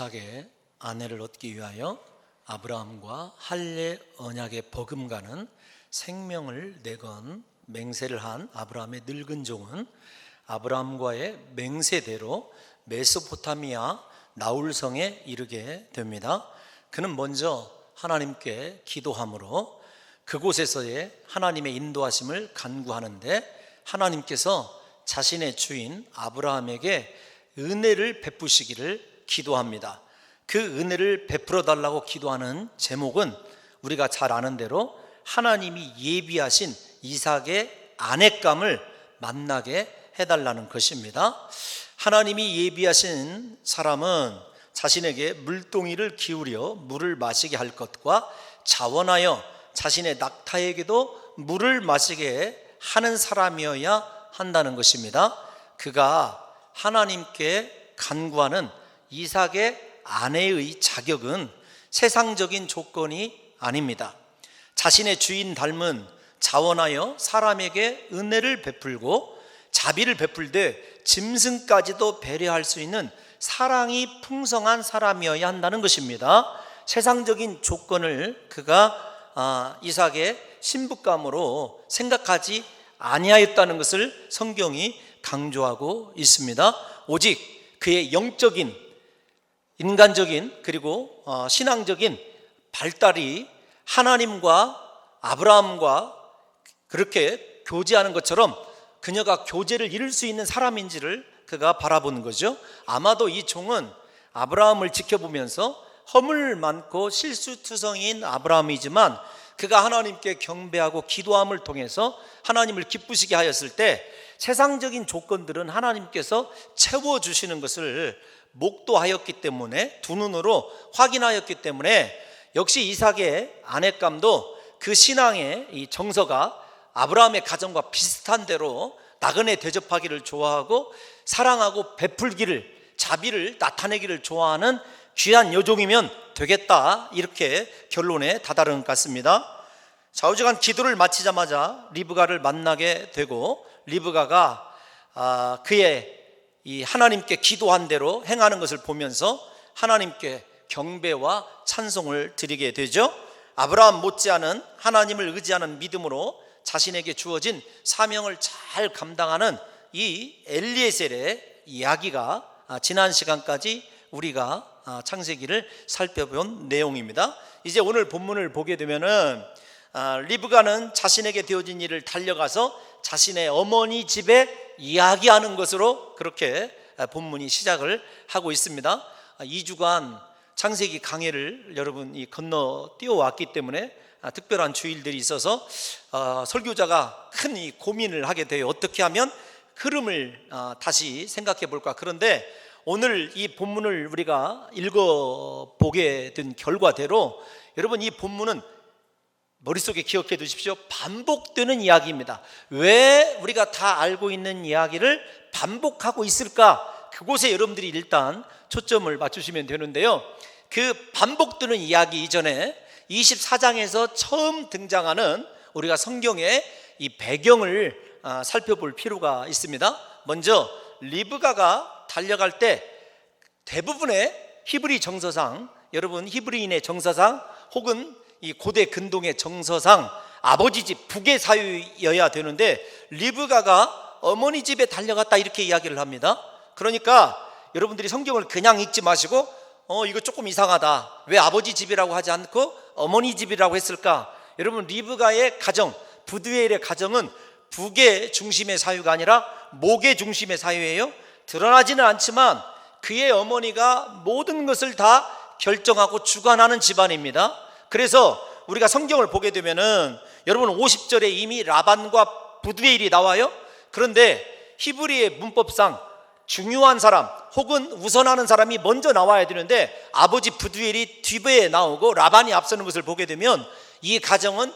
이삭의 아내를 얻기 위하여 아브라함과 할례 언약의 버금가는 생명을 내건 맹세를 한 아브라함의 늙은 종은 아브라함과의 맹세대로 메소포타미아 나홀성에 이르게 됩니다. 그는 먼저 하나님께 기도함으로 그곳에서의 하나님의 인도하심을 간구하는데 하나님께서 자신의 주인 아브라함에게 은혜를 베푸시기를 기도합니다. 그 은혜를 베풀어 달라고 기도하는 제목은 우리가 잘 아는 대로 하나님이 예비하신 이삭의 아내감을 만나게 해달라는 것입니다. 하나님이 예비하신 사람은 자신에게 물동이를 기울여 물을 마시게 할 것과 자원하여 자신의 낙타에게도 물을 마시게 하는 사람이어야 한다는 것입니다. 그가 하나님께 간구하는 이삭의 아내의 자격은 세상적인 조건이 아닙니다. 자신의 주인 닮은 자원하여 사람에게 은혜를 베풀고 자비를 베풀되 짐승까지도 배려할 수 있는 사랑이 풍성한 사람이어야 한다는 것입니다. 세상적인 조건을 그가 이삭의 신부감으로 생각하지 아니하였다는 것을 성경이 강조하고 있습니다. 오직 그의 영적인, 인간적인 그리고 신앙적인 발달이 하나님과 아브라함과 그렇게 교제하는 것처럼 그녀가 교제를 이룰 수 있는 사람인지를 그가 바라보는 거죠. 아마도 이 종은 아브라함을 지켜보면서 허물 많고 실수투성이인 아브라함이지만 그가 하나님께 경배하고 기도함을 통해서 하나님을 기쁘시게 하였을 때 세상적인 조건들은 하나님께서 채워주시는 것을 목도하였기 때문에 두 눈으로 확인하였기 때문에 역시 이삭의 아내감도 그 신앙의 이 정서가 아브라함의 가정과 비슷한 대로 나그네 대접하기를 좋아하고 사랑하고 베풀기를, 자비를 나타내기를 좋아하는 귀한 여종이면 되겠다, 이렇게 결론에 다다른 것 같습니다. 좌우지간 기도를 마치자마자 리브가를 만나게 되고 리브가가 그의 이 하나님께 기도한 대로 행하는 것을 보면서 하나님께 경배와 찬송을 드리게 되죠. 아브라함 못지않은 하나님을 의지하는 믿음으로 자신에게 주어진 사명을 잘 감당하는 이 엘리에셀의 이야기가 지난 시간까지 우리가 창세기를 살펴본 내용입니다. 이제 오늘 본문을 보게 되면은 리브가는 자신에게 되어진 일을 달려가서 자신의 어머니 집에 이야기하는 것으로 그렇게 본문이 시작을 하고 있습니다. 2주간 창세기 강해를 여러분이 건너뛰어 왔기 때문에 특별한 주일들이 있어서 설교자가 큰 이 고민을 하게 돼요. 어떻게 하면 흐름을 다시 생각해 볼까. 그런데 오늘 이 본문을 우리가 읽어보게 된 결과대로 여러분 이 본문은 머릿속에 기억해 두십시오. 반복되는 이야기입니다. 왜 우리가 다 알고 있는 이야기를 반복하고 있을까? 그곳에 여러분들이 일단 초점을 맞추시면 되는데요. 그 반복되는 이야기 이전에 24장에서 처음 등장하는 우리가 성경의 이 배경을 살펴볼 필요가 있습니다. 먼저 리브가가 달려갈 때 대부분의 히브리 정서상, 여러분 히브리인의 정서상 혹은 이 고대 근동의 정서상 아버지 집 북의 사유여야 되는데 리브가가 어머니 집에 달려갔다 이렇게 이야기를 합니다. 그러니까 여러분들이 성경을 그냥 읽지 마시고 이거 조금 이상하다, 왜 아버지 집이라고 하지 않고 어머니 집이라고 했을까? 여러분 리브가의 가정, 부두엘의 가정은 북의 중심의 사유가 아니라 목의 중심의 사유예요. 드러나지는 않지만 그의 어머니가 모든 것을 다 결정하고 주관하는 집안입니다. 그래서 우리가 성경을 보게 되면은 여러분 50절에 이미 라반과 부두엘이 나와요. 그런데 히브리의 문법상 중요한 사람 혹은 우선하는 사람이 먼저 나와야 되는데 아버지 부두엘이 뒤에 나오고 라반이 앞서는 것을 보게 되면 이 가정은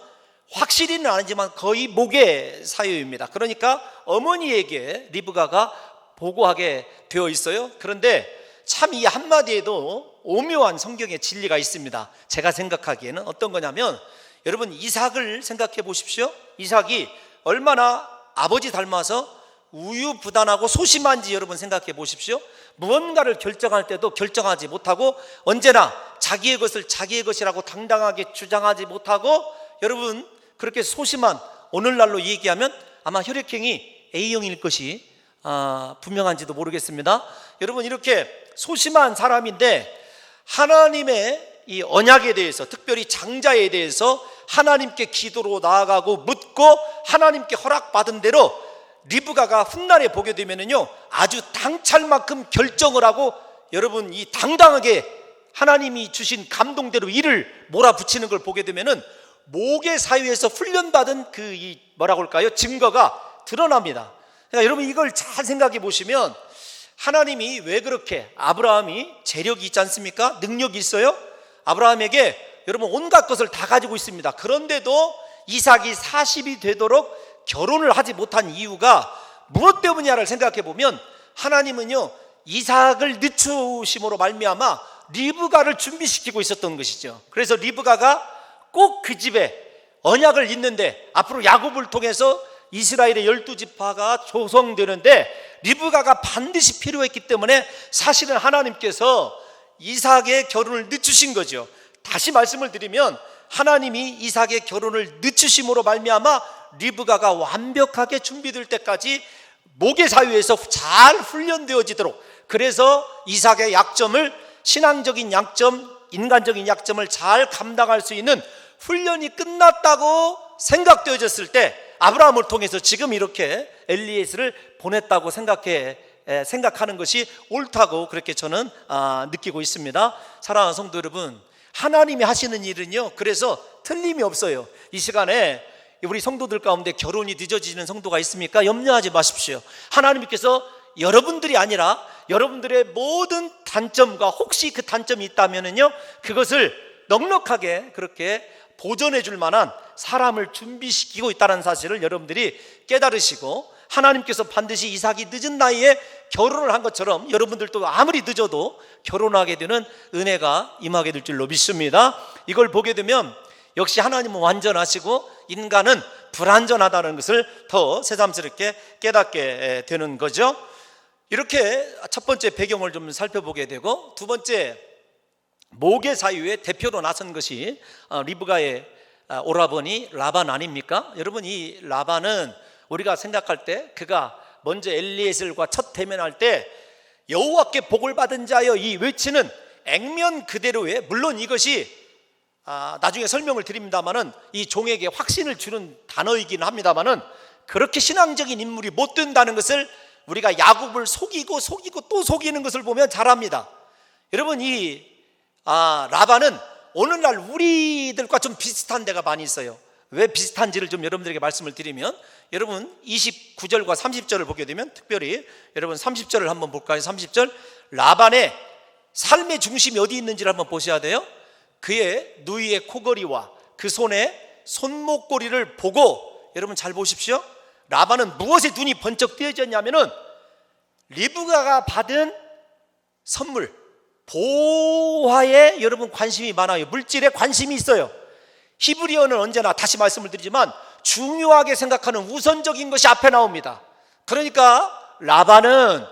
확실히는 아니지만 거의 목의 사유입니다. 그러니까 어머니에게 리브가가 보고하게 되어 있어요. 그런데 참 이 한마디에도 오묘한 성경의 진리가 있습니다. 제가 생각하기에는 어떤 거냐면 여러분 이삭을 생각해 보십시오. 이삭이 얼마나 아버지 닮아서 우유부단하고 소심한지 여러분 생각해 보십시오. 무언가를 결정할 때도 결정하지 못하고 언제나 자기의 것을 자기의 것이라고 당당하게 주장하지 못하고, 여러분 그렇게 소심한, 오늘날로 얘기하면 아마 혈액형이 A형일 것이 분명한지도 모르겠습니다. 여러분 이렇게 소심한 사람인데 하나님의 이 언약에 대해서, 특별히 장자에 대해서 하나님께 기도로 나아가고 묻고 하나님께 허락받은 대로 리브가가 훗날에 보게 되면은요, 아주 당찰만큼 결정을 하고, 여러분 이 당당하게 하나님이 주신 감동대로 일을 몰아붙이는 걸 보게 되면은 목의 사유에서 훈련받은 그 뭐라고 할까요? 증거가 드러납니다. 그러니까 여러분 이걸 잘 생각해 보시면 하나님이 왜 그렇게, 아브라함이 재력이 있지 않습니까? 능력이 있어요. 아브라함에게 여러분 온갖 것을 다 가지고 있습니다. 그런데도 이삭이 40이 되도록 결혼을 하지 못한 이유가 무엇 때문이냐를 생각해 보면 하나님은요, 이삭을 늦추심으로 말미암아 리브가를 준비시키고 있었던 것이죠. 그래서 리브가가 꼭 그 집에 언약을 잇는데, 앞으로 야곱을 통해서 이스라엘의 12지파가 조성되는데 리브가가 반드시 필요했기 때문에 사실은 하나님께서 이삭의 결혼을 늦추신 거죠. 다시 말씀을 드리면 하나님이 이삭의 결혼을 늦추심으로 말미암아 리브가가 완벽하게 준비될 때까지 목의 사유에서 잘 훈련되어지도록, 그래서 이삭의 약점을, 신앙적인 약점, 인간적인 약점을 잘 감당할 수 있는 훈련이 끝났다고 생각되어졌을 때 아브라함을 통해서 지금 이렇게 엘리에셀을 보냈다고 생각하는 것이 옳다고 그렇게 저는 느끼고 있습니다. 사랑하는 성도 여러분, 하나님이 하시는 일은요, 그래서 틀림이 없어요. 이 시간에 우리 성도들 가운데 결혼이 늦어지는 성도가 있습니까? 염려하지 마십시오. 하나님께서 여러분들이 아니라 여러분들의 모든 단점과 혹시 그 단점이 있다면은요, 그것을 넉넉하게 그렇게 보존해 줄 만한 사람을 준비시키고 있다는 사실을 여러분들이 깨달으시고, 하나님께서 반드시 이삭이 늦은 나이에 결혼을 한 것처럼 여러분들도 아무리 늦어도 결혼하게 되는 은혜가 임하게 될 줄로 믿습니다. 이걸 보게 되면 역시 하나님은 완전하시고 인간은 불완전하다는 것을 더 새삼스럽게 깨닫게 되는 거죠. 이렇게 첫 번째 배경을 좀 살펴보게 되고, 두 번째 목의 사유의 대표로 나선 것이 리브가의 오라버니 라반 아닙니까? 여러분 이 라반은 우리가 생각할 때 그가 먼저 엘리에셀과 첫 대면할 때 여호와께 복을 받은 자여 이 외치는 액면 그대로의, 물론 이것이 나중에 설명을 드립니다마는 이 종에게 확신을 주는 단어이긴 합니다마는 그렇게 신앙적인 인물이 못 된다는 것을 우리가 야곱을 속이고 또 속이는 것을 보면 잘 압니다. 여러분 이 라반은 오늘날 우리들과 좀 비슷한 데가 많이 있어요. 왜 비슷한지를 좀 여러분들에게 말씀을 드리면, 여러분 29절과 30절을 보게 되면, 특별히 여러분 30절을 한번 볼까요? 30절, 라반의 삶의 중심이 어디 있는지를 한번 보셔야 돼요. 그의 누이의 코걸이와 그 손의 손목고리를 보고, 여러분 잘 보십시오. 라반은 무엇에 눈이 번쩍 띄어졌냐면은 리브가가 받은 선물, 보화에 여러분 관심이 많아요. 물질에 관심이 있어요. 히브리어는 언제나 다시 말씀을 드리지만 중요하게 생각하는 우선적인 것이 앞에 나옵니다. 그러니까 라반은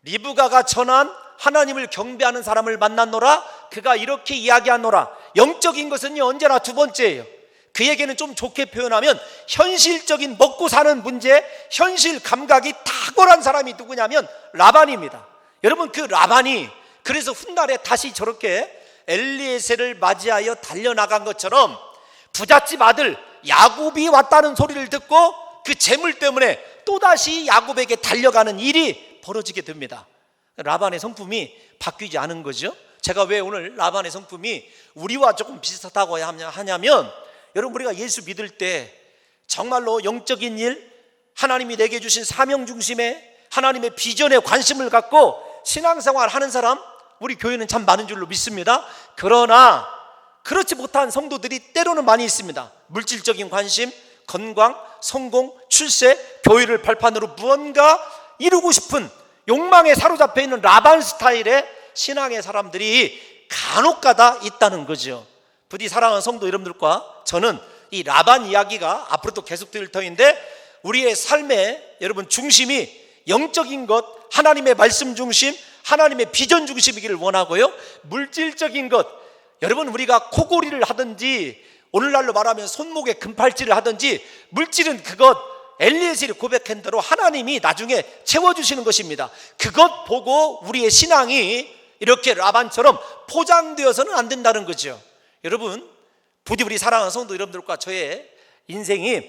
리브가가 전한 하나님을 경배하는 사람을 만났노라, 그가 이렇게 이야기하노라. 영적인 것은요 언제나 두 번째예요. 그에게는 좀 좋게 표현하면 현실적인 먹고 사는 문제, 현실 감각이 탁월한 사람이 누구냐면 라반입니다. 여러분 그 라반이 그래서 훗날에 다시 저렇게 엘리에셀을 맞이하여 달려나간 것처럼 부잣집 아들 야곱이 왔다는 소리를 듣고 그 재물 때문에 또다시 야곱에게 달려가는 일이 벌어지게 됩니다. 라반의 성품이 바뀌지 않은 거죠. 제가 왜 오늘 라반의 성품이 우리와 조금 비슷하다고 하냐면, 여러분 우리가 예수 믿을 때 정말로 영적인 일, 하나님이 내게 주신 사명 중심의 하나님의 비전에 관심을 갖고 신앙생활 하는 사람, 우리 교회는 참 많은 줄로 믿습니다. 그러나 그렇지 못한 성도들이 때로는 많이 있습니다. 물질적인 관심, 건강, 성공, 출세, 교회를 발판으로 무언가 이루고 싶은 욕망에 사로잡혀 있는 라반 스타일의 신앙의 사람들이 간혹가다 있다는 거죠. 부디 사랑하는 성도 여러분들과 저는 이 라반 이야기가 앞으로도 계속될 터인데, 우리의 삶의 여러분 중심이 영적인 것, 하나님의 말씀 중심, 하나님의 비전 중심이기를 원하고요. 물질적인 것, 여러분 우리가 코골이를 하든지 오늘날로 말하면 손목에 금팔찌를 하든지 물질은 그것 엘리에셀이 고백한 대로 하나님이 나중에 채워주시는 것입니다. 그것 보고 우리의 신앙이 이렇게 라반처럼 포장되어서는 안 된다는 거죠. 여러분 부디 우리 사랑하는 성도 여러분들과 저의 인생이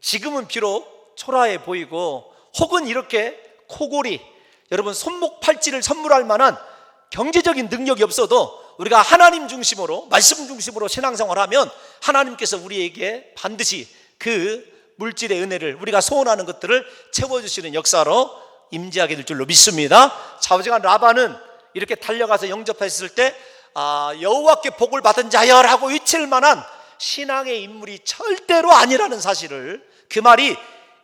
지금은 비록 초라해 보이고 혹은 이렇게 코골이, 여러분 손목 팔찌를 선물할 만한 경제적인 능력이 없어도 우리가 하나님 중심으로 말씀 중심으로 신앙생활하면 하나님께서 우리에게 반드시 그 물질의 은혜를 우리가 소원하는 것들을 채워주시는 역사로 임재하게 될 줄로 믿습니다. 좌우지간 라반은 이렇게 달려가서 영접했을 때 여호와께 복을 받은 자여라고 외칠 만한 신앙의 인물이 절대로 아니라는 사실을, 그 말이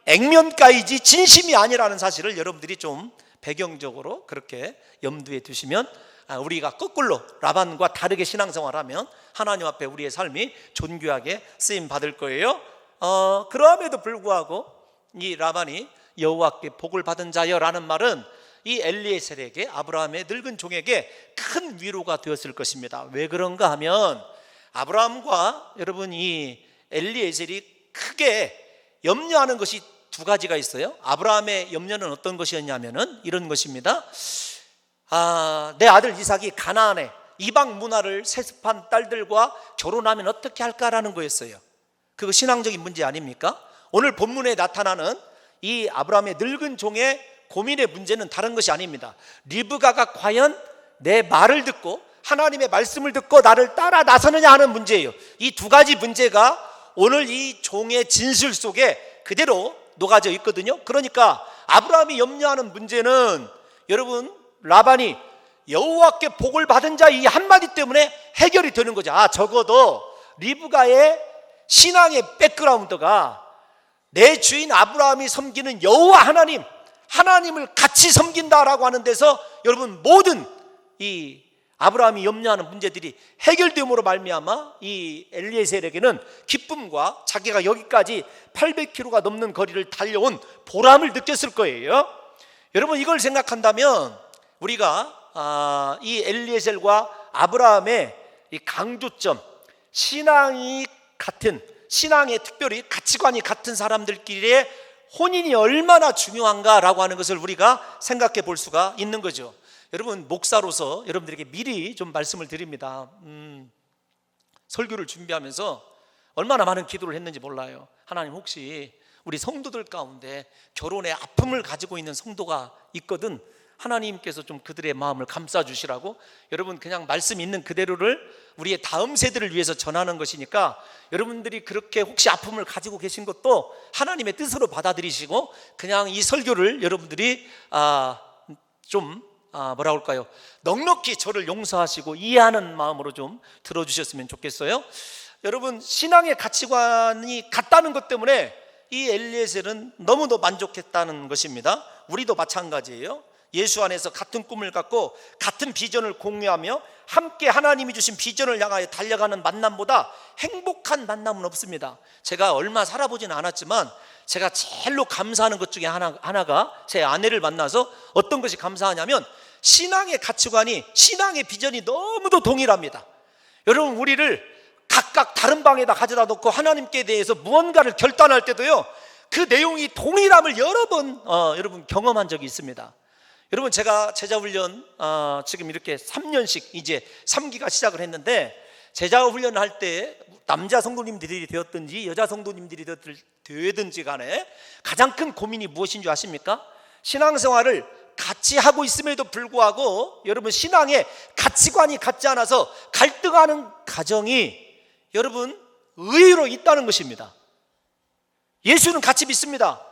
액면가이지 진심이 아니라는 사실을 여러분들이 좀 배경적으로 그렇게 염두에 두시면 우리가 거꾸로 라반과 다르게 신앙생활하면 하나님 앞에 우리의 삶이 존귀하게 쓰임 받을 거예요. 그럼에도 불구하고 이 라반이 여호와께 복을 받은 자여라는 말은 이 엘리에셀에게, 아브라함의 늙은 종에게 큰 위로가 되었을 것입니다. 왜 그런가 하면 아브라함과 여러분 이 엘리에셀이 크게 염려하는 것이 두 가지가 있어요. 아브라함의 염려는 어떤 것이었냐면은 이런 것입니다. 내 아들 이삭이 가나안에 이방 문화를 세습한 딸들과 결혼하면 어떻게 할까라는 거였어요. 그거 신앙적인 문제 아닙니까? 오늘 본문에 나타나는 이 아브라함의 늙은 종의 고민의 문제는 다른 것이 아닙니다. 리브가가 과연 내 말을 듣고 하나님의 말씀을 듣고 나를 따라 나서느냐 하는 문제예요. 이 두 가지 문제가 오늘 이 종의 진술 속에 그대로 녹아져 있거든요. 그러니까 아브라함이 염려하는 문제는 여러분 라반이 여호와께 복을 받은 자 이 한마디 때문에 해결이 되는 거죠. 적어도 리브가의 신앙의 백그라운드가 내 주인 아브라함이 섬기는 여호와 하나님을 같이 섬긴다라고 하는 데서 여러분 모든 이 아브라함이 염려하는 문제들이 해결됨으로 말미암아 이 엘리에셀에게는 기쁨과 자기가 여기까지 800km가 넘는 거리를 달려온 보람을 느꼈을 거예요. 여러분 이걸 생각한다면 우리가 이 엘리에셀과 아브라함의 이 강조점, 신앙이 같은, 신앙의 특별히 가치관이 같은 사람들끼리의 혼인이 얼마나 중요한가라고 하는 것을 우리가 생각해 볼 수가 있는 거죠. 여러분 목사로서 여러분들에게 미리 좀 말씀을 드립니다. 설교를 준비하면서 얼마나 많은 기도를 했는지 몰라요. 하나님 혹시 우리 성도들 가운데 결혼의 아픔을 가지고 있는 성도가 있거든 하나님께서 좀 그들의 마음을 감싸주시라고. 여러분 그냥 말씀 있는 그대로를 우리의 다음 세대를 위해서 전하는 것이니까 여러분들이 그렇게 혹시 아픔을 가지고 계신 것도 하나님의 뜻으로 받아들이시고 그냥 이 설교를 여러분들이 좀 뭐라고 할까요? 넉넉히 저를 용서하시고 이해하는 마음으로 좀 들어주셨으면 좋겠어요. 여러분 신앙의 가치관이 같다는 것 때문에 이 엘리에셀은 너무도 만족했다는 것입니다. 우리도 마찬가지예요. 예수 안에서 같은 꿈을 갖고 같은 비전을 공유하며 함께 하나님이 주신 비전을 향하여 달려가는 만남보다 행복한 만남은 없습니다. 제가 얼마 살아보지는 않았지만 제가 제일로 감사하는 것 중에 하나가 제 아내를 만나서 어떤 것이 감사하냐면 신앙의 가치관이, 신앙의 비전이 너무도 동일합니다. 여러분 우리를 각각 다른 방에다 가져다 놓고 하나님께 대해서 무언가를 결단할 때도요 그 내용이 동일함을 여러 번 여러분 경험한 적이 있습니다. 여러분 제가 제자훈련 지금 이렇게 3년씩 이제 3기가 시작을 했는데 제자훈련을 할 때 남자 성도님들이 되었든지 여자 성도님들이 되든지 간에 가장 큰 고민이 무엇인 줄 아십니까? 신앙생활을 같이 하고 있음에도 불구하고 여러분 신앙의 가치관이 같지 않아서 갈등하는 가정이 여러분 의외로 있다는 것입니다. 예수는 같이 믿습니다.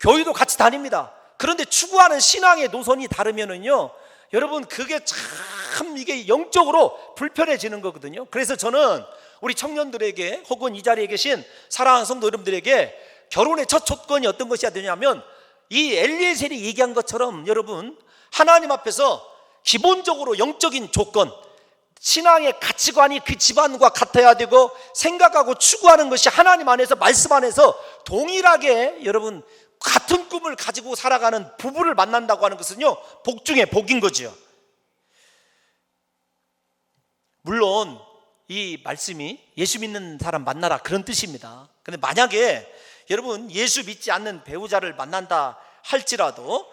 교회도 같이 다닙니다. 그런데 추구하는 신앙의 노선이 다르면은요 여러분 그게 참 이게 영적으로 불편해지는 거거든요. 그래서 저는 우리 청년들에게 혹은 이 자리에 계신 사랑하는 성도 여러분들에게 결혼의 첫 조건이 어떤 것이어야 되냐면 이 엘리에셀이 얘기한 것처럼 여러분 하나님 앞에서 기본적으로 영적인 조건, 신앙의 가치관이 그 집안과 같아야 되고 생각하고 추구하는 것이 하나님 안에서 말씀 안에서 동일하게 여러분 같은 꿈을 가지고 살아가는 부부를 만난다고 하는 것은요, 복 중에 복인 거죠. 물론 이 말씀이 예수 믿는 사람 만나라 그런 뜻입니다. 근데 만약에 여러분 예수 믿지 않는 배우자를 만난다 할지라도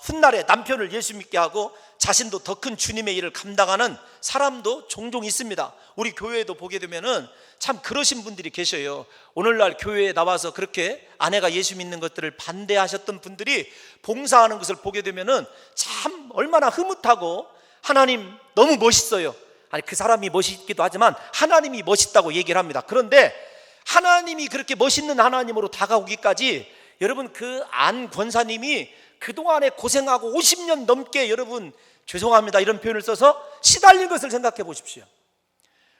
훗날에 남편을 예수 믿게 하고 자신도 더 큰 주님의 일을 감당하는 사람도 종종 있습니다. 우리 교회에도 보게 되면은 참 그러신 분들이 계셔요. 오늘날 교회에 나와서 그렇게 아내가 예수 믿는 것들을 반대하셨던 분들이 봉사하는 것을 보게 되면은 참 얼마나 흐뭇하고 하나님 너무 멋있어요. 아니 그 사람이 멋있기도 하지만 하나님이 멋있다고 얘기를 합니다. 그런데 하나님이 그렇게 멋있는 하나님으로 다가오기까지 여러분 그 안 권사님이 그동안에 고생하고 50년 넘게 여러분 죄송합니다 이런 표현을 써서 시달린 것을 생각해 보십시오.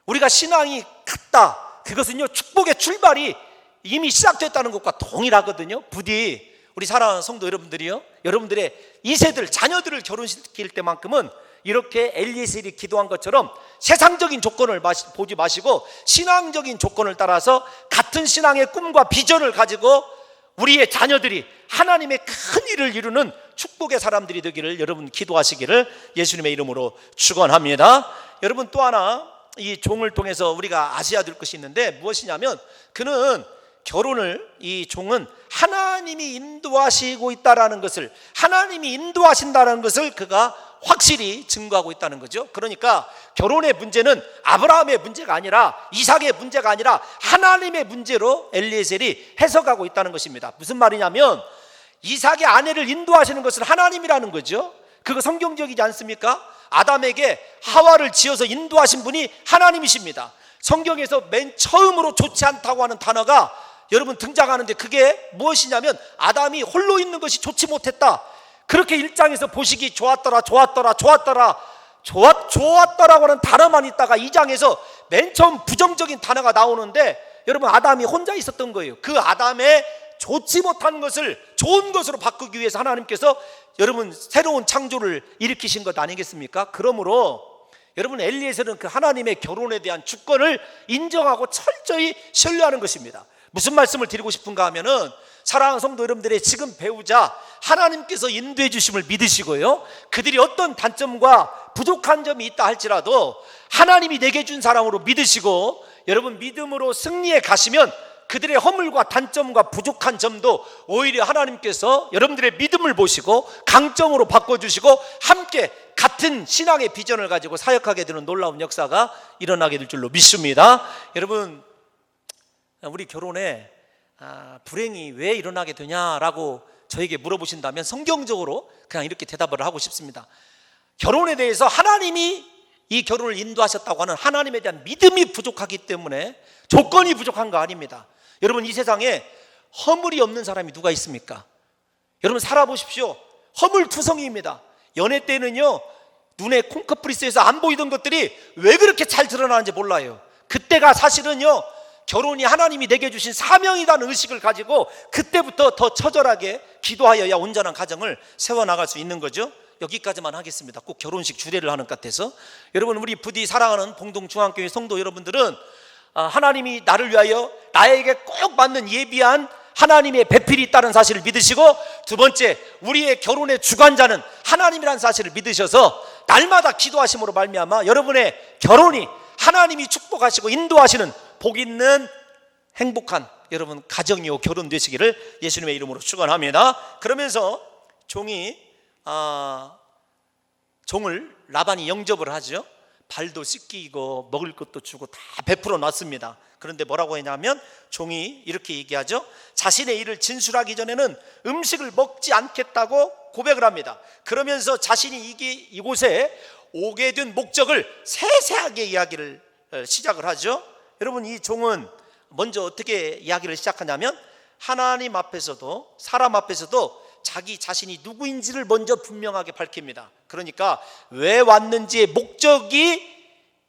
우리가 신앙이 같다, 그것은요 축복의 출발이 이미 시작됐다는 것과 동일하거든요. 부디 우리 사랑하는 성도 여러분들이요, 여러분들의 2세들 자녀들을 결혼시킬 때만큼은 이렇게 엘리에셀이 기도한 것처럼 세상적인 조건을 보지 마시고 신앙적인 조건을 따라서 같은 신앙의 꿈과 비전을 가지고 우리의 자녀들이 하나님의 큰 일을 이루는 축복의 사람들이 되기를 여러분 기도하시기를 예수님의 이름으로 축원합니다. 여러분 또 하나 이 종을 통해서 우리가 아셔야 될 것이 있는데 무엇이냐면 그는 결혼을, 이 종은 하나님이 인도하시고 있다라는 것을, 하나님이 인도하신다는 것을 그가 확실히 증거하고 있다는 거죠. 그러니까 결혼의 문제는 아브라함의 문제가 아니라 이삭의 문제가 아니라 하나님의 문제로 엘리에셀이 해석하고 있다는 것입니다. 무슨 말이냐면 이삭의 아내를 인도하시는 것은 하나님이라는 거죠. 그거 성경적이지 않습니까? 아담에게 하와를 지어서 인도하신 분이 하나님이십니다. 성경에서 맨 처음으로 좋지 않다고 하는 단어가 여러분 등장하는데 그게 무엇이냐면 아담이 홀로 있는 것이 좋지 못했다, 그렇게 1장에서 보시기 좋았더라고 하는 단어만 있다가 2장에서 맨 처음 부정적인 단어가 나오는데 여러분 아담이 혼자 있었던 거예요. 그 아담의 좋지 못한 것을 좋은 것으로 바꾸기 위해서 하나님께서 여러분 새로운 창조를 일으키신 것 아니겠습니까? 그러므로 여러분 엘리에셀은 그 하나님의 결혼에 대한 주권을 인정하고 철저히 신뢰하는 것입니다. 무슨 말씀을 드리고 싶은가 하면은 사랑하는 성도 여러분들의 지금 배우자 하나님께서 인도해 주심을 믿으시고요, 그들이 어떤 단점과 부족한 점이 있다 할지라도 하나님이 내게 준 사람으로 믿으시고 여러분 믿음으로 승리해 가시면 그들의 허물과 단점과 부족한 점도 오히려 하나님께서 여러분들의 믿음을 보시고 강점으로 바꿔주시고 함께 같은 신앙의 비전을 가지고 사역하게 되는 놀라운 역사가 일어나게 될 줄로 믿습니다. 여러분 우리 결혼에 불행이 왜 일어나게 되냐라고 저에게 물어보신다면 성경적으로 그냥 이렇게 대답을 하고 싶습니다. 결혼에 대해서 하나님이 이 결혼을 인도하셨다고 하는 하나님에 대한 믿음이 부족하기 때문에 조건이 부족한 거 아닙니다. 여러분 이 세상에 허물이 없는 사람이 누가 있습니까? 여러분 살아보십시오. 허물투성이입니다. 연애 때는요 눈에 콩커풀이 쓰여서 안 보이던 것들이 왜 그렇게 잘 드러나는지 몰라요. 그때가 사실은요 결혼이 하나님이 내게 주신 사명이라는 의식을 가지고 그때부터 더 처절하게 기도하여야 온전한 가정을 세워나갈 수 있는 거죠. 여기까지만 하겠습니다. 꼭 결혼식 주례를 하는 것 같아서. 여러분 우리 부디 사랑하는 봉동중앙교회 성도 여러분들은 하나님이 나를 위하여 나에게 꼭 맞는 예비한 하나님의 배필이 있다는 사실을 믿으시고, 두 번째 우리의 결혼의 주관자는 하나님이라는 사실을 믿으셔서 날마다 기도하심으로 말미암아 여러분의 결혼이 하나님이 축복하시고 인도하시는 복 있는 행복한 여러분 가정이요 결혼 되시기를 예수님의 이름으로 축원합니다. 그러면서 종을 라반이 영접을 하죠. 발도 씻기고 먹을 것도 주고 다 베풀어 놨습니다. 그런데 뭐라고 했냐면 종이 이렇게 얘기하죠. 자신의 일을 진술하기 전에는 음식을 먹지 않겠다고 고백을 합니다. 그러면서 자신이 이곳에 오게 된 목적을 세세하게 이야기를 시작을 하죠. 여러분 이 종은 먼저 어떻게 이야기를 시작하냐면 하나님 앞에서도 사람 앞에서도 자기 자신이 누구인지를 먼저 분명하게 밝힙니다. 그러니까 왜 왔는지의 목적이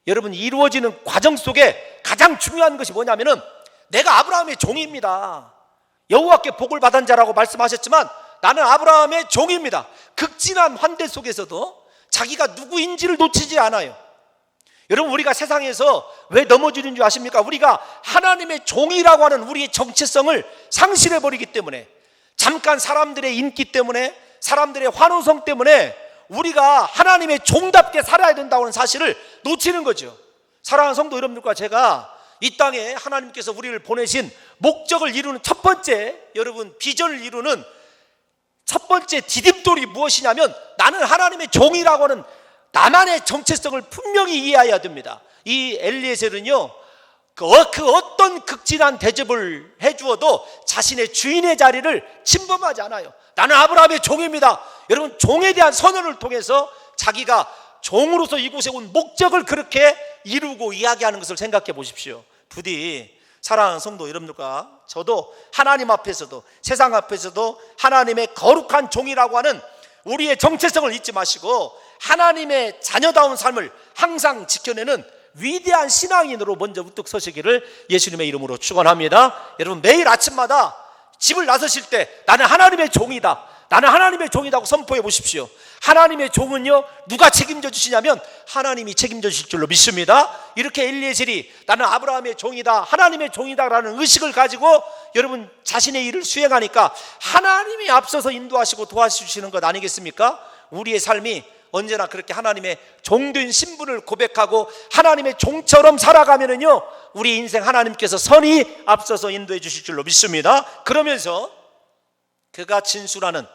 여러분 이루어지는 과정 속에 가장 중요한 것이 뭐냐면은 내가 아브라함의 종입니다. 여호와께 복을 받은 자라고 말씀하셨지만 나는 아브라함의 종입니다. 극진한 환대 속에서도 자기가 누구인지를 놓치지 않아요. 여러분 우리가 세상에서 왜 넘어지는 줄 아십니까? 우리가 하나님의 종이라고 하는 우리의 정체성을 상실해버리기 때문에, 잠깐 사람들의 인기 때문에, 사람들의 환호성 때문에 우리가 하나님의 종답게 살아야 된다고 하는 사실을 놓치는 거죠. 사랑하는 성도 여러분들과 제가 이 땅에 하나님께서 우리를 보내신 목적을 이루는 첫 번째, 여러분 비전을 이루는 첫 번째 디딤돌이 무엇이냐면, 나는 하나님의 종이라고 하는 나만의 정체성을 분명히 이해해야 됩니다. 이 엘리에셀은요, 그 어떤 극진한 대접을 해주어도 자신의 주인의 자리를 침범하지 않아요. 나는 아브라함의 종입니다. 여러분, 종에 대한 선언을 통해서 자기가 종으로서 이곳에 온 목적을 그렇게 이루고 이야기하는 것을 생각해 보십시오. 부디 사랑하는 성도 여러분들과 저도 하나님 앞에서도 세상 앞에서도 하나님의 거룩한 종이라고 하는 우리의 정체성을 잊지 마시고 하나님의 자녀다운 삶을 항상 지켜내는 위대한 신앙인으로 먼저 우뚝 서시기를 예수님의 이름으로 축원합니다. 여러분, 매일 아침마다 집을 나서실 때 나는 하나님의 종이다, 나는 하나님의 종이다고 선포해 보십시오. 하나님의 종은요, 누가 책임져 주시냐면 하나님이 책임져 주실 줄로 믿습니다. 이렇게 엘리에셀이 나는 아브라함의 종이다, 하나님의 종이다라는 의식을 가지고 여러분 자신의 일을 수행하니까 하나님이 앞서서 인도하시고 도와주시는 것 아니겠습니까? 우리의 삶이 언제나 그렇게 하나님의 종된 신분을 고백하고 하나님의 종처럼 살아가면은요, 우리 인생 하나님께서 선히 앞서서 인도해 주실 줄로 믿습니다. 그러면서 그가 진술하는,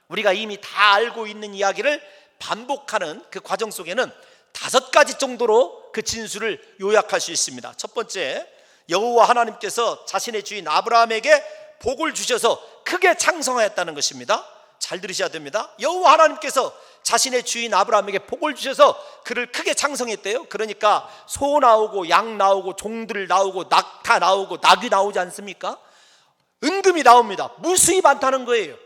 우리가 이미 다 알고 있는 이야기를 반복하는 그 과정 속에는 5가지 정도로 그 진술을 요약할 수 있습니다. 첫 번째, 여호와 하나님께서 자신의 주인 아브라함에게 복을 주셔서 크게 창성하였다는 것입니다. 잘 들으셔야 됩니다. 여호와 하나님께서 자신의 주인 아브라함에게 복을 주셔서 그를 크게 창성했대요. 그러니까 소 나오고 양 나오고 종들 나오고 낙타 나오고 낙이 나오지 않습니까? 은금이 나옵니다. 무수히 많다는 거예요.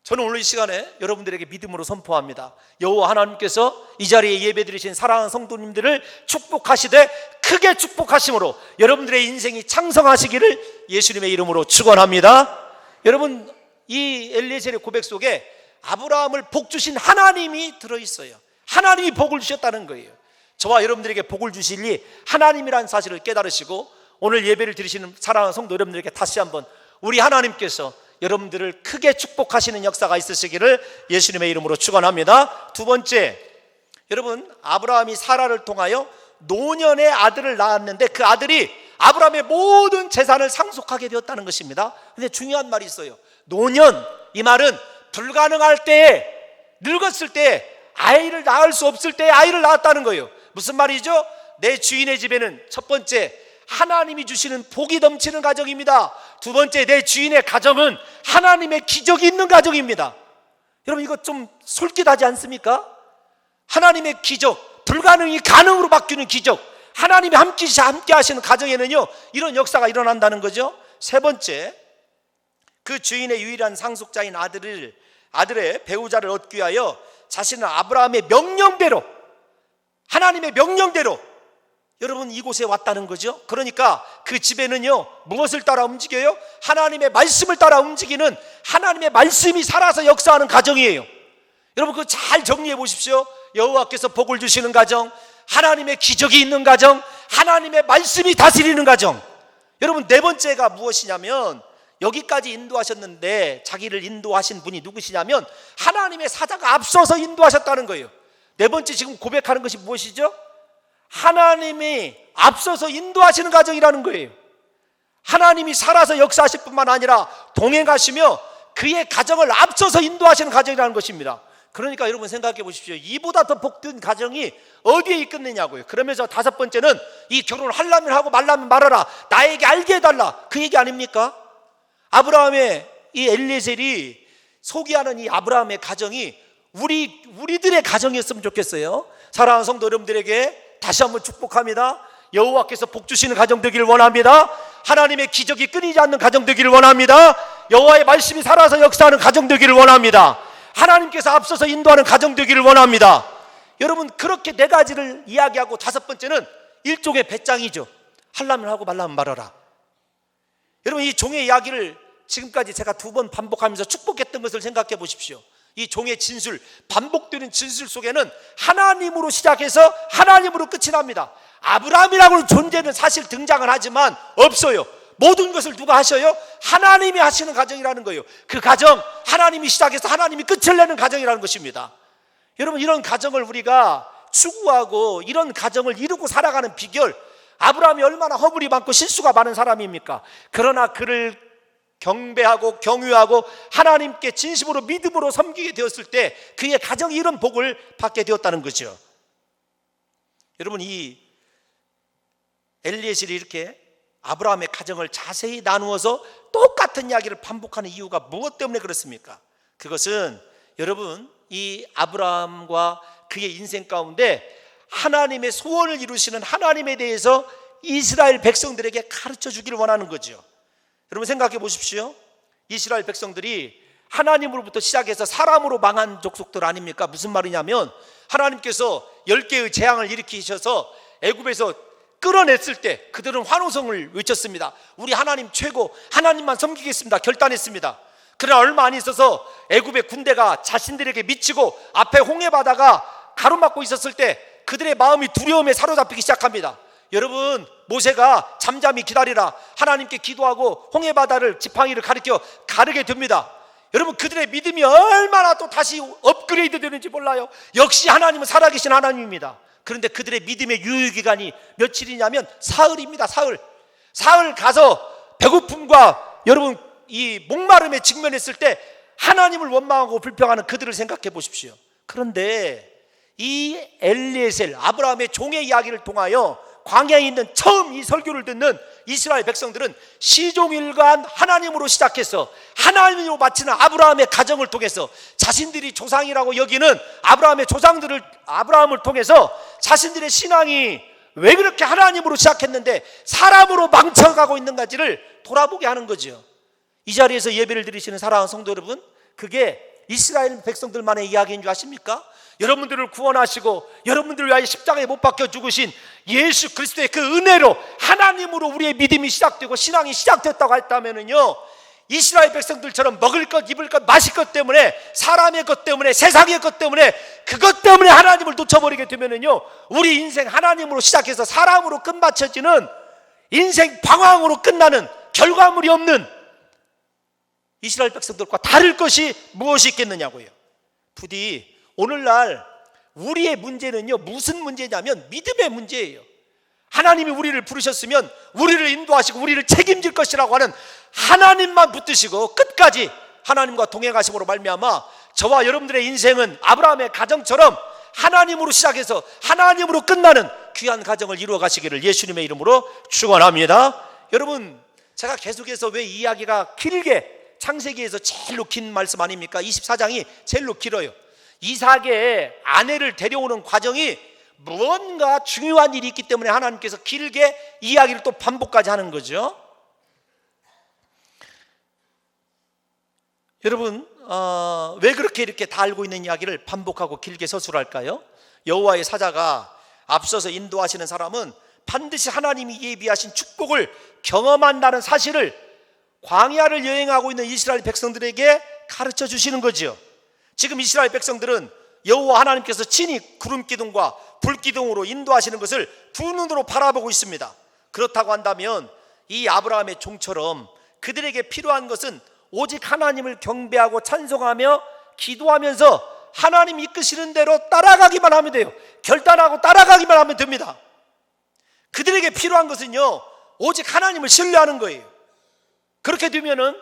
저는 오늘 이 시간에 여러분들에게 믿음으로 선포합니다. 여호와 하나님께서 이 자리에 예배드리신 사랑하는 성도님들을 축복하시되 크게 축복하심으로 여러분들의 인생이 창성하시기를 예수님의 이름으로 축원합니다. 여러분, 이 엘리에셀의 고백 속에 아브라함을 복 주신 하나님이 들어있어요. 하나님이 복을 주셨다는 거예요. 저와 여러분들에게 복을 주시니 하나님이라는 사실을 깨달으시고 오늘 예배를 드리시는 사랑하는 성도 여러분들에게 다시 한번 우리 하나님께서 여러분들을 크게 축복하시는 역사가 있으시기를 예수님의 이름으로 축원합니다. 두 번째, 여러분 아브라함이 사라를 통하여 노년의 아들을 낳았는데 그 아들이 아브라함의 모든 재산을 상속하게 되었다는 것입니다. 근데 중요한 말이 있어요. 노년, 이 말은 불가능할 때에, 늙었을 때, 아이를 낳을 수 없을 때에 아이를 낳았다는 거예요. 무슨 말이죠? 내 주인의 집에는 첫 번째, 하나님이 주시는 복이 넘치는 가정입니다. 두 번째, 내 주인의 가정은 하나님의 기적이 있는 가정입니다. 여러분, 이거 좀 솔깃하지 않습니까? 하나님의 기적, 불가능이 가능으로 바뀌는 기적, 하나님이 함께 하시는 가정에는요, 이런 역사가 일어난다는 거죠. 세 번째, 그 주인의 유일한 상속자인 아들의 배우자를 얻기 위하여 자신은 아브라함의 명령대로, 하나님의 명령대로 여러분 이곳에 왔다는 거죠. 그러니까 그 집에는요, 무엇을 따라 움직여요? 하나님의 말씀을 따라 움직이는, 하나님의 말씀이 살아서 역사하는 가정이에요. 여러분 그거 잘 정리해 보십시오. 여호와께서 복을 주시는 가정, 하나님의 기적이 있는 가정, 하나님의 말씀이 다스리는 가정. 여러분 네 번째가 무엇이냐면, 여기까지 인도하셨는데 자기를 인도하신 분이 누구시냐면 하나님의 사자가 앞서서 인도하셨다는 거예요. 네 번째 지금 고백하는 것이 무엇이죠? 하나님이 앞서서 인도하시는 가정이라는 거예요. 하나님이 살아서 역사하실 뿐만 아니라 동행하시며 그의 가정을 앞서서 인도하시는 가정이라는 것입니다. 그러니까 여러분 생각해 보십시오. 이보다 더 복된 가정이 어디에 있겠느냐고요. 그러면서 다섯 번째는 이 결혼을 하려면 하고 말라면 말아라, 나에게 알게 해달라, 그 얘기 아닙니까? 아브라함의 이 엘리에셀이 소개하는 이 아브라함의 가정이 우리들의 가정이었으면 좋겠어요. 사랑하는 성도 여러분들에게 다시 한번 축복합니다. 여호와께서 복 주시는 가정 되기를 원합니다. 하나님의 기적이 끊이지 않는 가정 되기를 원합니다. 여호와의 말씀이 살아서 역사하는 가정 되기를 원합니다. 하나님께서 앞서서 인도하는 가정 되기를 원합니다. 여러분 그렇게 네 가지를 이야기하고 다섯 번째는 일종의 배짱이죠. 하려면 하고 말라면 말아라. 여러분 이 종의 이야기를 지금까지 제가 2번 반복하면서 축복했던 것을 생각해 보십시오. 이 종의 진술, 반복되는 진술 속에는 하나님으로 시작해서 하나님으로 끝이 납니다. 아브라함이라고는 존재는 사실 등장을 하지만 없어요. 모든 것을 누가 하셔요? 하나님이 하시는 가정이라는 거예요. 그 가정, 하나님이 시작해서 하나님이 끝을 내는 가정이라는 것입니다. 여러분, 이런 가정을 우리가 추구하고 이런 가정을 이루고 살아가는 비결, 아브라함이 얼마나 허물이 많고 실수가 많은 사람입니까? 그러나 그를 경배하고 경유하고 하나님께 진심으로 믿음으로 섬기게 되었을 때 그의 가정이 이런 복을 받게 되었다는 거죠. 여러분, 이 엘리에셀이 이렇게 아브라함의 가정을 자세히 나누어서 똑같은 이야기를 반복하는 이유가 무엇 때문에 그렇습니까? 그것은 여러분, 이 아브라함과 그의 인생 가운데 하나님의 소원을 이루시는 하나님에 대해서 이스라엘 백성들에게 가르쳐 주기를 원하는 거죠. 여러분, 생각해 보십시오. 이스라엘 백성들이 하나님으로부터 시작해서 사람으로 망한 족속들 아닙니까? 무슨 말이냐면 하나님께서 10개의 재앙을 일으키셔서 애굽에서 끌어냈을 때 그들은 환호성을 외쳤습니다. 우리 하나님 최고, 하나님만 섬기겠습니다 결단했습니다. 그러나 얼마 안 있어서 애굽의 군대가 자신들에게 미치고 앞에 홍해바다가 가로막고 있었을 때 그들의 마음이 두려움에 사로잡히기 시작합니다. 여러분, 모세가 잠잠히 기다리라 하나님께 기도하고 홍해바다를 지팡이를 가리켜 가르게 됩니다. 여러분, 그들의 믿음이 얼마나 또 다시 업그레이드 되는지 몰라요. 역시 하나님은 살아계신 하나님입니다. 그런데 그들의 믿음의 유효기간이 며칠이냐면 사흘입니다. 사흘 가서 배고픔과 여러분 이 목마름에 직면했을 때 하나님을 원망하고 불평하는 그들을 생각해 보십시오. 그런데 이 엘리에셀, 아브라함의 종의 이야기를 통하여 광야에 있는 처음 이 설교를 듣는 이스라엘 백성들은 시종일관 하나님으로 시작해서 하나님으로 바치는 아브라함의 가정을 통해서 자신들이 조상이라고 여기는 아브라함을 통해서 자신들의 신앙이 왜 그렇게 하나님으로 시작했는데 사람으로 망쳐가고 있는가지를 돌아보게 하는 거죠. 이 자리에서 예배를 드리시는 사랑하는 성도 여러분, 그게 이스라엘 백성들만의 이야기인 줄 아십니까? 여러분들을 구원하시고 여러분들을 위하여 십자가에 못 박혀 죽으신 예수 그리스도의 그 은혜로 하나님으로 우리의 믿음이 시작되고 신앙이 시작됐다고 했다면은요, 이스라엘 백성들처럼 먹을 것, 입을 것, 마실 것 때문에, 사람의 것 때문에, 세상의 것 때문에, 그것 때문에 하나님을 놓쳐버리게 되면은요, 우리 인생 하나님으로 시작해서 사람으로 끝마쳐지는 인생 방황으로 끝나는 결과물이 없는 이스라엘 백성들과 다를 것이 무엇이 있겠느냐고요. 부디 오늘날 우리의 문제는요, 무슨 문제냐면 믿음의 문제예요. 하나님이 우리를 부르셨으면 우리를 인도하시고 우리를 책임질 것이라고 하는 하나님만 붙드시고 끝까지 하나님과 동행하심으로 말미암아 저와 여러분들의 인생은 아브라함의 가정처럼 하나님으로 시작해서 하나님으로 끝나는 귀한 가정을 이루어 가시기를 예수님의 이름으로 축원합니다. 여러분, 제가 계속해서 왜 이야기가 길게, 창세기에서 제일로 긴 말씀 아닙니까? 24장이 제일로 길어요. 이삭의 아내를 데려오는 과정이 무언가 중요한 일이 있기 때문에 하나님께서 길게 이야기를 또 반복까지 하는 거죠. 여러분, 왜 그렇게 이렇게 다 알고 있는 이야기를 반복하고 길게 서술할까요? 여호와의 사자가 앞서서 인도하시는 사람은 반드시 하나님이 예비하신 축복을 경험한다는 사실을 광야를 여행하고 있는 이스라엘 백성들에게 가르쳐 주시는 거죠. 지금 이스라엘 백성들은 여호와 하나님께서 친히 구름기둥과 불기둥으로 인도하시는 것을 두 눈으로 바라보고 있습니다. 그렇다고 한다면 이 아브라함의 종처럼 그들에게 필요한 것은 오직 하나님을 경배하고 찬송하며 기도하면서 하나님 이끄시는 대로 따라가기만 하면 돼요. 결단하고 따라가기만 하면 됩니다. 그들에게 필요한 것은요, 오직 하나님을 신뢰하는 거예요. 그렇게 되면은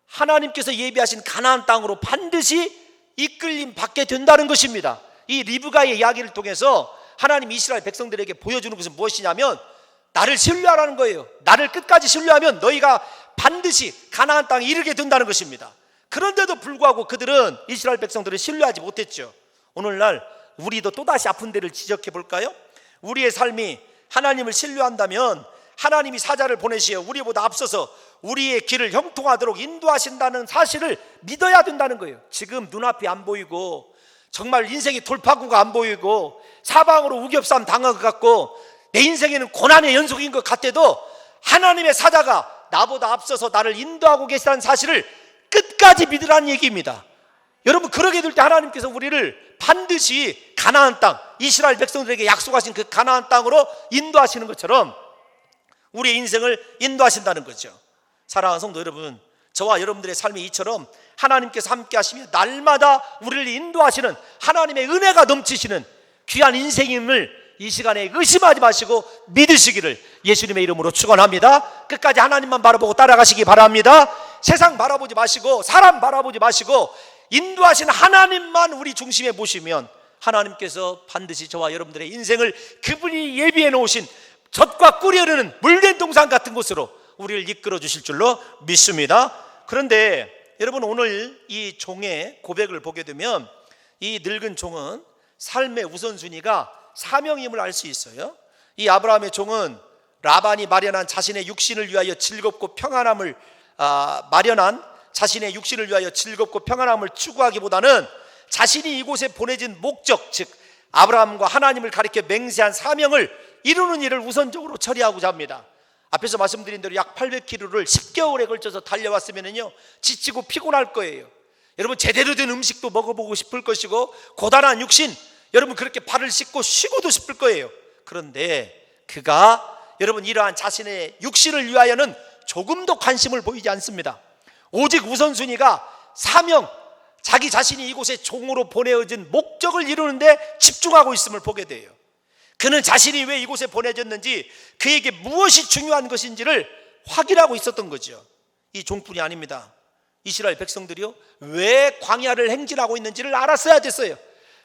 하나님께서 예비하신 가나안 땅으로 반드시 이끌림 받게 된다는 것입니다. 이 리브가의 이야기를 통해서 하나님 이스라엘 백성들에게 보여주는 것은 무엇이냐면 나를 신뢰하라는 거예요. 나를 끝까지 신뢰하면 너희가 반드시 가나안 땅에 이르게 된다는 것입니다. 그런데도 불구하고 그들은, 이스라엘 백성들을 신뢰하지 못했죠. 오늘날 우리도 또다시 아픈 데를 지적해 볼까요? 우리의 삶이 하나님을 신뢰한다면 하나님이 사자를 보내시어 우리보다 앞서서 우리의 길을 형통하도록 인도하신다는 사실을 믿어야 된다는 거예요. 지금 눈앞이 안 보이고 정말 인생의 돌파구가 안 보이고 사방으로 우겹삼 당한 것 같고 내 인생에는 고난의 연속인 것 같아도 하나님의 사자가 나보다 앞서서 나를 인도하고 계시다는 사실을 끝까지 믿으라는 얘기입니다. 여러분, 그러게 될 때 하나님께서 우리를 반드시 가나안 땅, 이스라엘 백성들에게 약속하신 그 가나안 땅으로 인도하시는 것처럼 우리의 인생을 인도하신다는 거죠. 사랑하는 성도 여러분, 저와 여러분들의 삶이 이처럼 하나님께서 함께 하시며 날마다 우리를 인도하시는 하나님의 은혜가 넘치시는 귀한 인생임을 이 시간에 의심하지 마시고 믿으시기를 예수님의 이름으로 축원합니다. 끝까지 하나님만 바라보고 따라가시기 바랍니다. 세상 바라보지 마시고 사람 바라보지 마시고 인도하신 하나님만 우리 중심에 모시면 하나님께서 반드시 저와 여러분들의 인생을 그분이 예비해 놓으신 젖과 꿀이 흐르는 물된 동산 같은 곳으로 우리를 이끌어 주실 줄로 믿습니다. 그런데 여러분, 오늘 이 종의 고백을 보게 되면 이 늙은 종은 삶의 우선순위가 사명임을 알 수 있어요. 이 아브라함의 종은 라반이 마련한 자신의 육신을 위하여 즐겁고 평안함을 마련한 자신의 육신을 위하여 즐겁고 평안함을 추구하기보다는 자신이 이곳에 보내진 목적, 즉 아브라함과 하나님을 가리켜 맹세한 사명을 이루는 일을 우선적으로 처리하고자 합니다. 앞에서 말씀드린 대로 약 800km를 10개월에 걸쳐서 달려왔으면요 지치고 피곤할 거예요. 여러분, 제대로 된 음식도 먹어보고 싶을 것이고 고단한 육신, 여러분 그렇게 발을 씻고 쉬고도 싶을 거예요. 그런데 그가 여러분 이러한 자신의 육신을 위하여는 조금도 관심을 보이지 않습니다. 오직 우선순위가 사명, 자기 자신이 이곳에 종으로 보내어진 목적을 이루는데 집중하고 있음을 보게 돼요. 그는 자신이 왜 이곳에 보내졌는지, 그에게 무엇이 중요한 것인지를 확인하고 있었던 거죠. 이 종뿐이 아닙니다. 이스라엘 백성들이요 왜 광야를 행진하고 있는지를 알았어야 됐어요.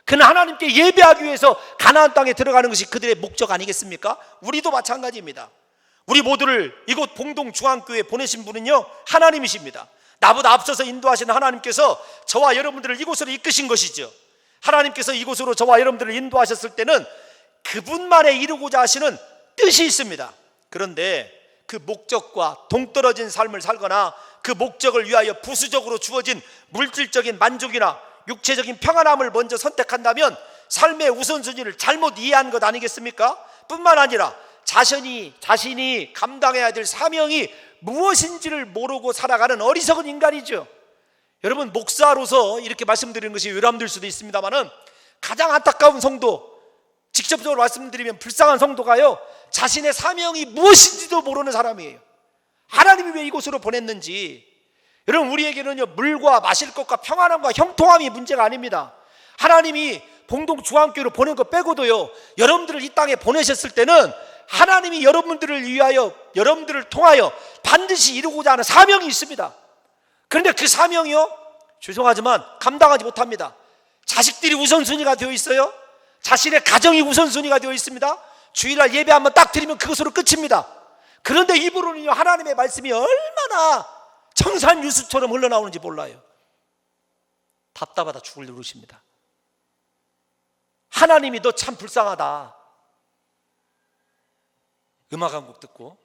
그는 하나님께 예배하기 위해서 가나안 땅에 들어가는 것이 그들의 목적 아니겠습니까? 우리도 마찬가지입니다. 우리 모두를 이곳 봉동중앙교회에 보내신 분은요 하나님이십니다. 나보다 앞서서 인도하시는 하나님께서 저와 여러분들을 이곳으로 이끄신 것이죠. 하나님께서 이곳으로 저와 여러분들을 인도하셨을 때는 그분만의 이루고자 하시는 뜻이 있습니다. 그런데 그 목적과 동떨어진 삶을 살거나 그 목적을 위하여 부수적으로 주어진 물질적인 만족이나 육체적인 평안함을 먼저 선택한다면 삶의 우선순위를 잘못 이해한 것 아니겠습니까? 뿐만 아니라 자신이 감당해야 될 사명이 무엇인지를 모르고 살아가는 어리석은 인간이죠. 여러분, 목사로서 이렇게 말씀드리는 것이 외람될 수도 있습니다만은 가장 안타까운 성도, 직접적으로 말씀드리면 불쌍한 성도가요 자신의 사명이 무엇인지도 모르는 사람이에요. 하나님이 왜 이곳으로 보냈는지. 여러분, 우리에게는요 물과 마실 것과 평안함과 형통함이 문제가 아닙니다. 하나님이 봉동중앙교회로 보낸 것 빼고도요 여러분들을 이 땅에 보내셨을 때는 하나님이 여러분들을 위하여, 여러분들을 통하여 반드시 이루고자 하는 사명이 있습니다. 그런데 그 사명이요 죄송하지만 감당하지 못합니다. 자식들이 우선순위가 되어 있어요. 자신의 가정이 우선순위가 되어 있습니다. 주일날 예배 한번 딱 드리면 그것으로 끝입니다. 그런데 입으로는요 하나님의 말씀이 얼마나 청산유수처럼 흘러나오는지 몰라요. 답답하다 죽을 노릇입니다. 하나님이 너 참 불쌍하다. 음악 한 곡 듣고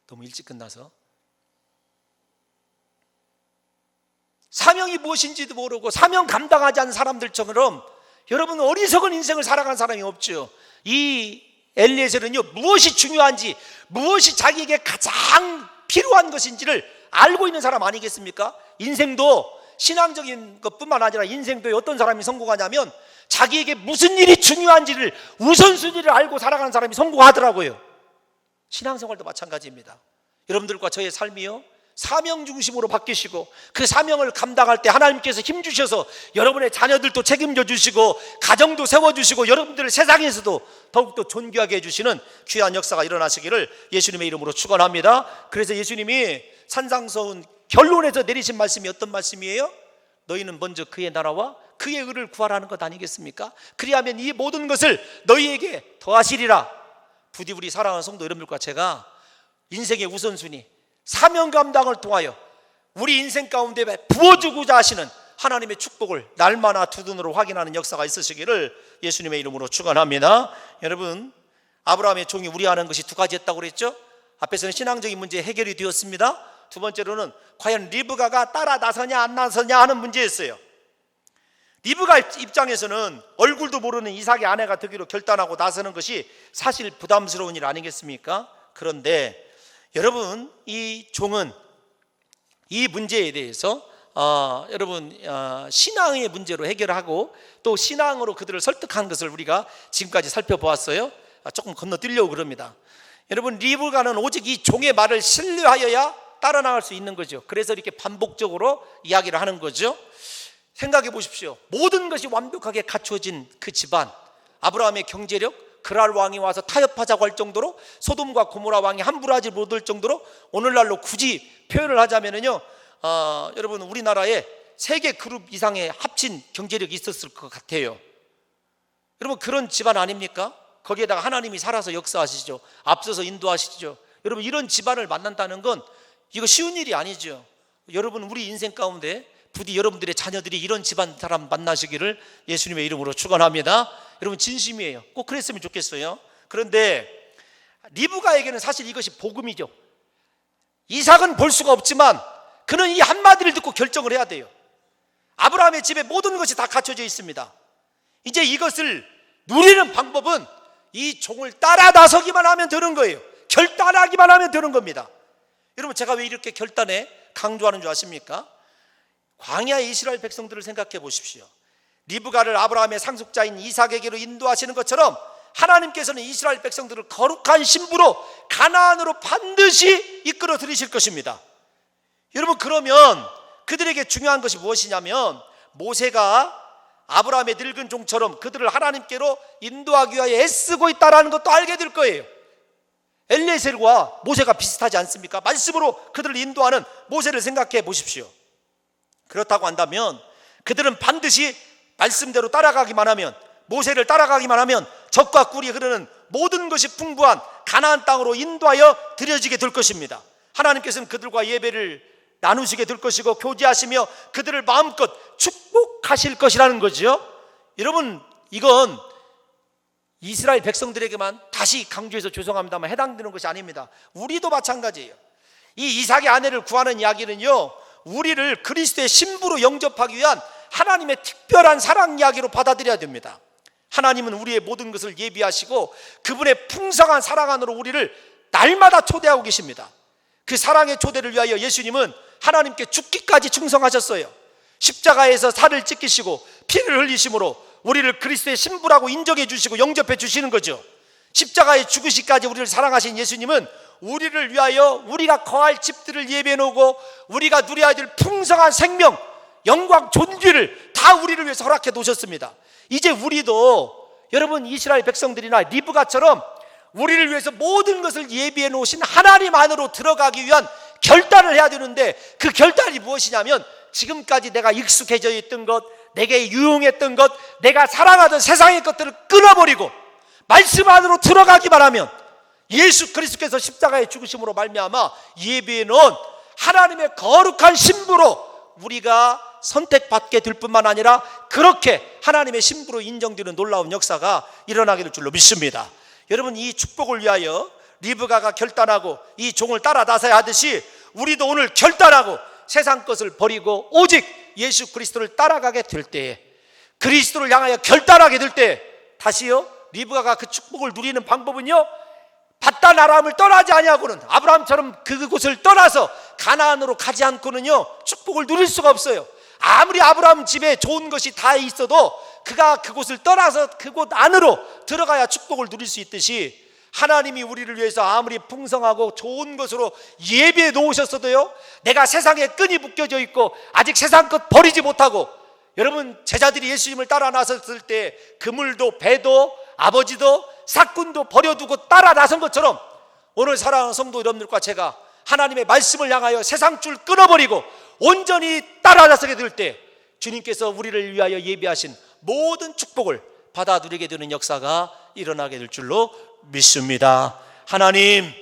너무 일찍 끝나서 사명이 무엇인지도 모르고 사명 감당하지 않은 사람들처럼 여러분 어리석은 인생을 살아간 사람이 없죠. 이 엘리에셀은요 무엇이 중요한지, 무엇이 자기에게 가장 필요한 것인지를 알고 있는 사람 아니겠습니까? 인생도 신앙적인 것뿐만 아니라 인생도 어떤 사람이 성공하냐면 자기에게 무슨 일이 중요한지를 우선순위를 알고 살아가는 사람이 성공하더라고요. 신앙생활도 마찬가지입니다. 여러분들과 저의 삶이요 사명 중심으로 바뀌시고 그 사명을 감당할 때 하나님께서 힘주셔서 여러분의 자녀들도 책임져 주시고 가정도 세워주시고 여러분들을 세상에서도 더욱더 존귀하게 해주시는 귀한 역사가 일어나시기를 예수님의 이름으로 축원합니다. 그래서 예수님이 산상수훈 결론에서 내리신 말씀이 어떤 말씀이에요? 너희는 먼저 그의 나라와 그의 의를 구하라는 것 아니겠습니까? 그리하면 이 모든 것을 너희에게 더하시리라. 부디 우리 사랑하는 성도 여러분들과 제가 인생의 우선순위, 사명 감당을 통하여 우리 인생 가운데 부어주고자 하시는 하나님의 축복을 날마다 두 눈으로 확인하는 역사가 있으시기를 예수님의 이름으로 축원합니다. 여러분, 아브라함의 종이 우려하는 것이 두 가지였다고 그랬죠? 앞에서는 신앙적인 문제 해결이 되었습니다. 두 번째로는 과연 리브가가 따라 나서냐 안 나서냐 하는 문제였어요. 리브가 입장에서는 얼굴도 모르는 이삭의 아내가 되기로 결단하고 나서는 것이 사실 부담스러운 일 아니겠습니까? 그런데 여러분, 이 종은 이 문제에 대해서 신앙의 문제로 해결하고 또 신앙으로 그들을 설득한 것을 우리가 지금까지 살펴보았어요. 조금 건너뛰려고 그럽니다. 여러분, 리브가는 오직 이 종의 말을 신뢰하여야 따라 나갈 수 있는 거죠. 그래서 이렇게 반복적으로 이야기를 하는 거죠. 생각해 보십시오. 모든 것이 완벽하게 갖춰진 그 집안, 아브라함의 경제력, 그랄 왕이 와서 타협하자고 할 정도로, 소돔과 고모라 왕이 함부로 하지 못할 정도로, 오늘날로 굳이 표현을 하자면요, 여러분, 우리나라에 3개 그룹 이상의 합친 경제력이 있었을 것 같아요. 여러분, 그런 집안 아닙니까? 거기에다가 하나님이 살아서 역사하시죠. 앞서서 인도하시죠. 여러분, 이런 집안을 만난다는 건 이거 쉬운 일이 아니죠. 여러분, 우리 인생 가운데 부디 여러분들의 자녀들이 이런 집안 사람 만나시기를 예수님의 이름으로 축원합니다. 여러분, 진심이에요. 꼭 그랬으면 좋겠어요. 그런데 리브가에게는 사실 이것이 복음이죠. 이삭은 볼 수가 없지만 그는 이 한마디를 듣고 결정을 해야 돼요. 아브라함의 집에 모든 것이 다 갖춰져 있습니다. 이제 이것을 누리는 방법은 이 종을 따라 나서기만 하면 되는 거예요. 결단하기만 하면 되는 겁니다. 여러분, 제가 왜 이렇게 결단에 강조하는 줄 아십니까? 광야의 이스라엘 백성들을 생각해 보십시오. 리브가를 아브라함의 상속자인 이삭에게로 인도하시는 것처럼 하나님께서는 이스라엘 백성들을 거룩한 신부로 가나안으로 반드시 이끌어 들이실 것입니다. 여러분, 그러면 그들에게 중요한 것이 무엇이냐면, 모세가 아브라함의 늙은 종처럼 그들을 하나님께로 인도하기 위하여 애쓰고 있다는 것도 알게 될 거예요. 엘리에셀과 모세가 비슷하지 않습니까? 말씀으로 그들을 인도하는 모세를 생각해 보십시오. 그렇다고 한다면 그들은 반드시 말씀대로 따라가기만 하면, 모세를 따라가기만 하면 젖과 꿀이 흐르는 모든 것이 풍부한 가나안 땅으로 인도하여 드려지게 될 것입니다. 하나님께서는 그들과 예배를 나누시게 될 것이고 교제하시며 그들을 마음껏 축복하실 것이라는 거죠. 여러분, 이건 이스라엘 백성들에게만, 다시 강조해서 죄송합니다만, 해당되는 것이 아닙니다. 우리도 마찬가지예요. 이 이삭의 아내를 구하는 이야기는요, 우리를 그리스도의 신부로 영접하기 위한 하나님의 특별한 사랑 이야기로 받아들여야 됩니다. 하나님은 우리의 모든 것을 예비하시고 그분의 풍성한 사랑 안으로 우리를 날마다 초대하고 계십니다. 그 사랑의 초대를 위하여 예수님은 하나님께 죽기까지 충성하셨어요. 십자가에서 살을 찢기시고 피를 흘리심으로 우리를 그리스도의 신부라고 인정해 주시고 영접해 주시는 거죠. 십자가에 죽으시기까지 우리를 사랑하신 예수님은 우리를 위하여 우리가 거할 집들을 예비해 놓고 우리가 누려야 될 풍성한 생명, 영광, 존귀를 다 우리를 위해서 허락해 놓으셨습니다. 이제 우리도 여러분, 이스라엘 백성들이나 리브가처럼 우리를 위해서 모든 것을 예비해 놓으신 하나님 안으로 들어가기 위한 결단을 해야 되는데, 그 결단이 무엇이냐면, 지금까지 내가 익숙해져 있던 것, 내게 유용했던 것, 내가 사랑하던 세상의 것들을 끊어버리고 말씀 안으로 들어가기만 하면, 예수 그리스도께서 십자가의 죽으심으로 말미암아 예비해 놓은 하나님의 거룩한 신부로 우리가 선택받게 될 뿐만 아니라 그렇게 하나님의 신부로 인정되는 놀라운 역사가 일어나게 될 줄로 믿습니다. 여러분, 이 축복을 위하여 리브가가 결단하고 이 종을 따라 나서야 하듯이 우리도 오늘 결단하고 세상 것을 버리고 오직 예수 그리스도를 따라가게 될 때에, 그리스도를 향하여 결단하게 될 때, 다시요, 리브가가 그 축복을 누리는 방법은요, 밧단 아람을 떠나지 아니하고는, 아브라함처럼 그곳을 떠나서 가나안으로 가지 않고는요 축복을 누릴 수가 없어요. 아무리 아브라함 집에 좋은 것이 다 있어도 그가 그곳을 떠나서 그곳 안으로 들어가야 축복을 누릴 수 있듯이, 하나님이 우리를 위해서 아무리 풍성하고 좋은 것으로 예비해 놓으셨어도요, 내가 세상에 끈이 묶여져 있고 아직 세상 것 버리지 못하고, 여러분, 제자들이 예수님을 따라 나섰을 때 그물도 배도 아버지도 사꾼도 버려두고 따라 나선 것처럼, 오늘 사랑하는 성도 여러분들과 제가 하나님의 말씀을 향하여 세상 줄 끊어버리고 온전히 따라 나서게 될 때, 주님께서 우리를 위하여 예비하신 모든 축복을 받아 누리게 되는 역사가 일어나게 될 줄로 믿습니다. 하나님,